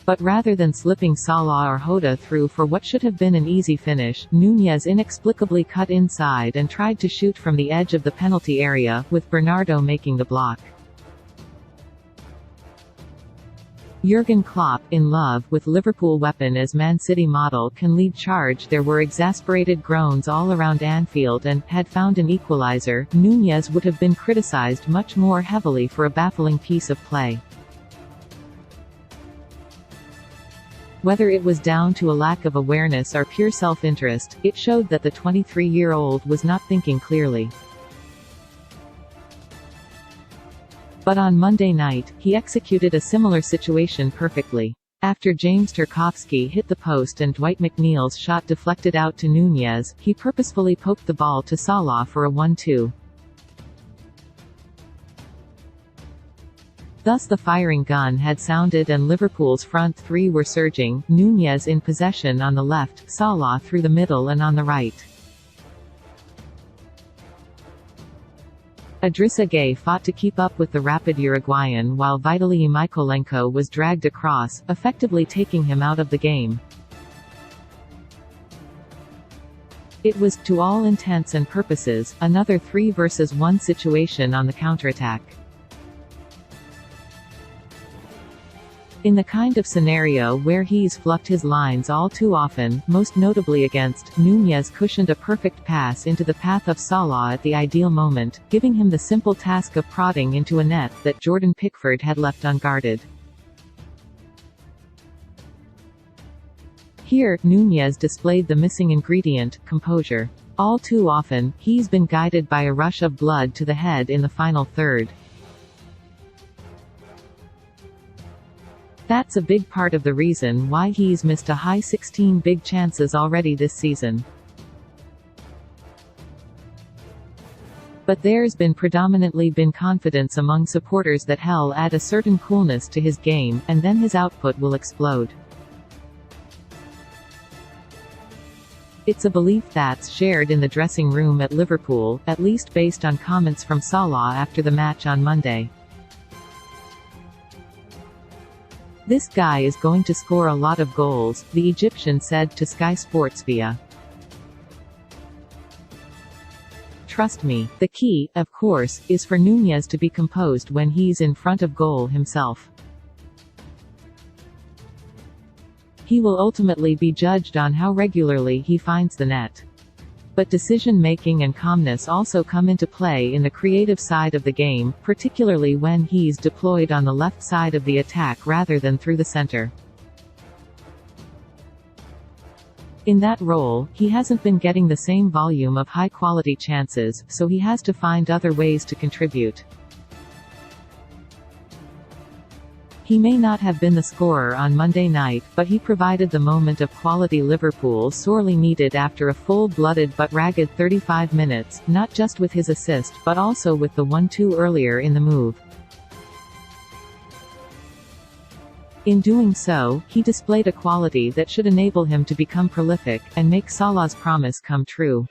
But rather than slipping Salah or Hoda through for what should have been an easy finish, Núñez inexplicably cut inside and tried to shoot from the edge of the penalty area, with Bernardo making the block. Jurgen Klopp, in love with Liverpool weapon as Man City model can lead charge. There were exasperated groans all around Anfield and, had found an equaliser, Núñez would have been criticised much more heavily for a baffling piece of play. Whether it was down to a lack of awareness or pure self-interest, it showed that the 23-year-old was not thinking clearly. But on Monday night, he executed a similar situation perfectly. After James Tarkowski hit the post and Dwight McNeil's shot deflected out to Núñez, he purposefully poked the ball to Salah for a 1-2. Thus the firing gun had sounded and Liverpool's front three were surging, Núñez in possession on the left, Salah through the middle and on the right. Idrissa Gueye fought to keep up with the rapid Uruguayan while Vitaly Mykolenko was dragged across, effectively taking him out of the game. It was, to all intents and purposes, another 3-versus-1 situation on the counterattack. In the kind of scenario where he's fluffed his lines all too often, most notably against, Núñez cushioned a perfect pass into the path of Salah at the ideal moment, giving him the simple task of prodding into a net that Jordan Pickford had left unguarded. Here, Núñez displayed the missing ingredient, composure. All too often, he's been guided by a rush of blood to the head in the final third. That's a big part of the reason why he's missed a high 16 big chances already this season. But there's predominantly been confidence among supporters that he'll add a certain coolness to his game, and then his output will explode. It's a belief that's shared in the dressing room at Liverpool, at least based on comments from Salah after the match on Monday. "This guy is going to score a lot of goals," the Egyptian said to Sky Sports via. "Trust me. The key, of course, is for Núñez to be composed when he's in front of goal himself. He will ultimately be judged on how regularly he finds the net. But decision-making and calmness also come into play in the creative side of the game, particularly when he's deployed on the left side of the attack rather than through the center. In that role, he hasn't been getting the same volume of high-quality chances, so he has to find other ways to contribute. He may not have been the scorer on Monday night, but he provided the moment of quality Liverpool sorely needed after a full-blooded but ragged 35 minutes, not just with his assist but also with the 1-2 earlier in the move. In doing so, he displayed a quality that should enable him to become prolific, and make Salah's promise come true.